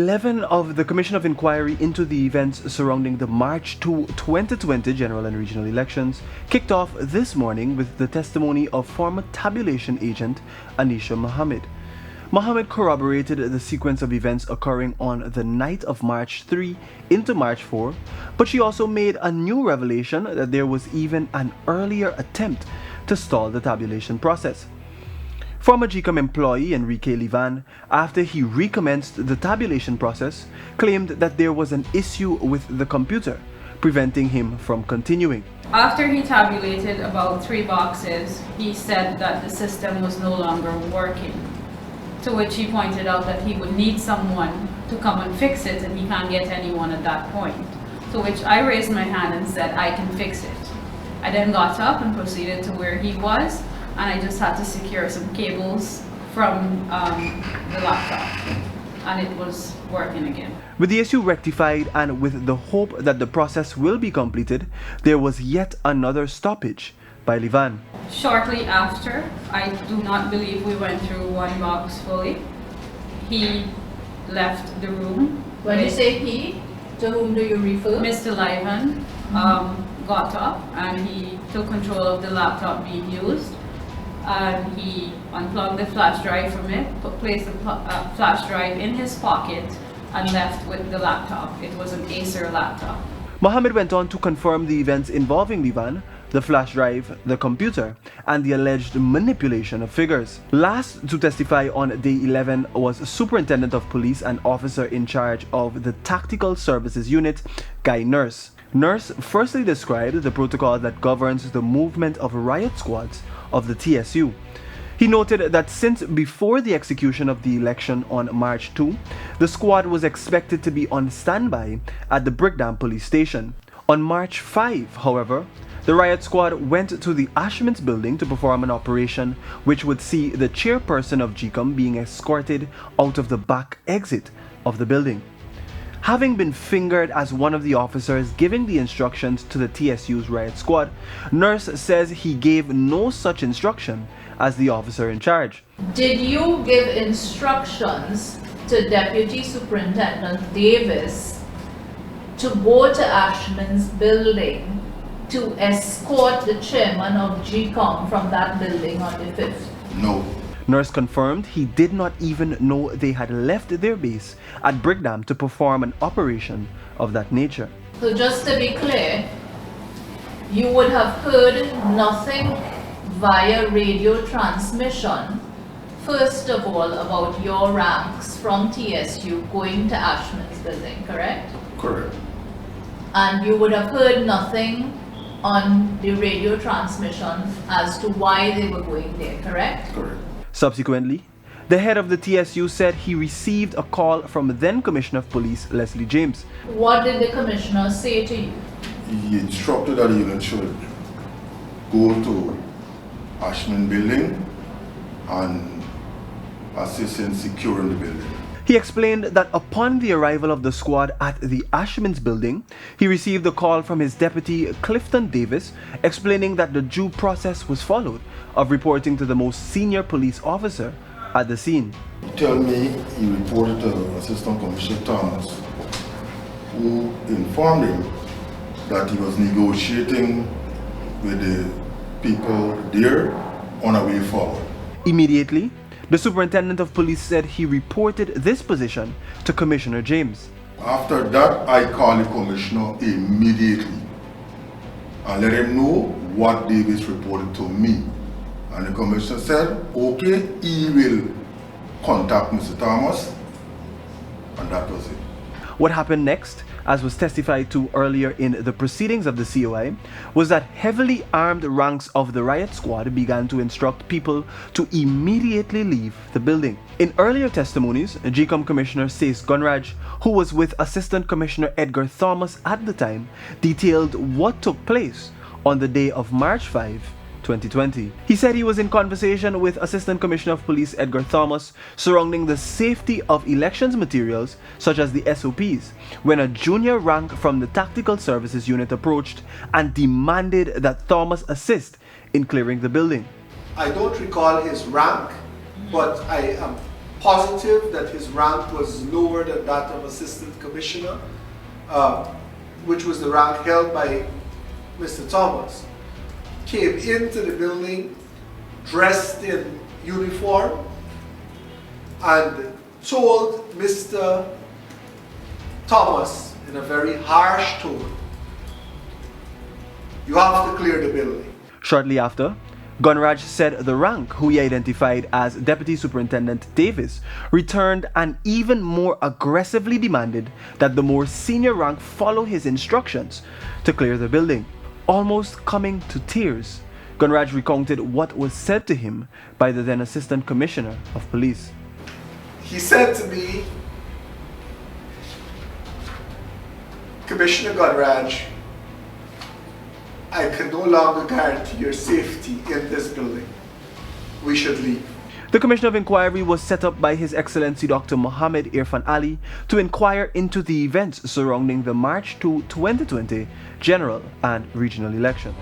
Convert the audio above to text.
11 of the Commission of Inquiry into the events surrounding the March 2, 2020 general and regional elections kicked off this morning with the testimony of former tabulation agent Anisha Mohammed. Mohammed corroborated the sequence of events occurring on the night of March 3 into March 4, but she also made a new revelation that there was even an earlier attempt to stall the tabulation process. Former GCOM employee Enrique Livan, after he recommenced the tabulation process, claimed that there was an issue with the computer, preventing him from continuing. After he tabulated about 3 boxes, he said that the system was no longer working, to which he pointed out that he would need someone to come and fix it, and he can't get anyone at that point. To which I raised my hand and said, I can fix it. I then got up and proceeded to where he was, and I just had to secure some cables from the laptop, and it was working again. With the issue rectified and with the hope that the process will be completed, there was yet another stoppage by Livan. Shortly after, I do not believe we went through 1 box fully. He left the room. When you say he, to whom do you refer? Mr. Livan got up and he took control of the laptop being used. And he unplugged the flash drive from it, placed the flash drive in his pocket, and left with the laptop. It was an Acer laptop. Mohammed went on to confirm the events involving Livan, the flash drive, the computer, and the alleged manipulation of figures. Last to testify on day 11 was Superintendent of Police and officer in charge of the Tactical Services Unit, Guy Nurse. Nurse firstly described the protocol that governs the movement of riot squads of the TSU. He noted that since before the execution of the election on March 2, the squad was expected to be on standby at the Brickdam police station. On March 5, however, the riot squad went to the Ashman's building to perform an operation which would see the chairperson of GCOM being escorted out of the back exit of the building. Having been fingered as one of the officers giving the instructions to the TSU's riot squad, Nurse says he gave no such instruction as the officer in charge. Did you give instructions to Deputy Superintendent Davis to go to Ashman's building to escort the chairman of GCOM from that building on the 5th? No. Nurse confirmed he did not even know they had left their base at Brickdam to perform an operation of that nature. So just to be clear, you would have heard nothing via radio transmission, first of all, about your ranks from TSU going to Ashman's building, correct? Correct. And you would have heard nothing on the radio transmission as to why they were going there, correct? Correct. Subsequently, the head of the TSU said he received a call from then Commissioner of Police Leslie James. What did the commissioner say to you? He instructed that the unit should go to Ashman building and assist in securing the building. He explained that upon the arrival of the squad at the Ashman's building, he received a call from his deputy Clifton Davis explaining that the due process was followed of reporting to the most senior police officer at the scene. He told me he reported to Assistant Commissioner Thomas, who informed him that he was negotiating with the people there on a way forward. Immediately, the Superintendent of Police said he reported this position to Commissioner James. After that, I called the Commissioner immediately and let him know what Davis reported to me. And the Commissioner said, okay, he will contact Mr. Thomas, and that was it. What happened next, as was testified to earlier in the proceedings of the CoI, was that heavily armed ranks of the riot squad began to instruct people to immediately leave the building. In earlier testimonies, GCOM Commissioner Sace Gunraj, who was with Assistant Commissioner Edgar Thomas at the time, detailed what took place on the day of March 5, 2020. He said he was in conversation with Assistant Commissioner of Police Edgar Thomas surrounding the safety of elections materials such as the SOPs when a junior rank from the Tactical Services Unit approached and demanded that Thomas assist in clearing the building. I don't recall his rank, but I am positive that his rank was lower than that of Assistant Commissioner, which was the rank held by Mr. Thomas, came into the building dressed in uniform and told Mr. Thomas in a very harsh tone, "You have to clear the building." Shortly after, Gunraj said the rank, who he identified as Deputy Superintendent Davis, returned and even more aggressively demanded that the more senior rank follow his instructions to clear the building. Almost coming to tears, Gunraj recounted what was said to him by the then Assistant Commissioner of Police. He said to me, "Commissioner Gunraj, I can no longer guarantee your safety in this building. We should leave." The Commission of Inquiry was set up by His Excellency Dr. Mohammed Irfan Ali to inquire into the events surrounding the March 2020 general and regional elections.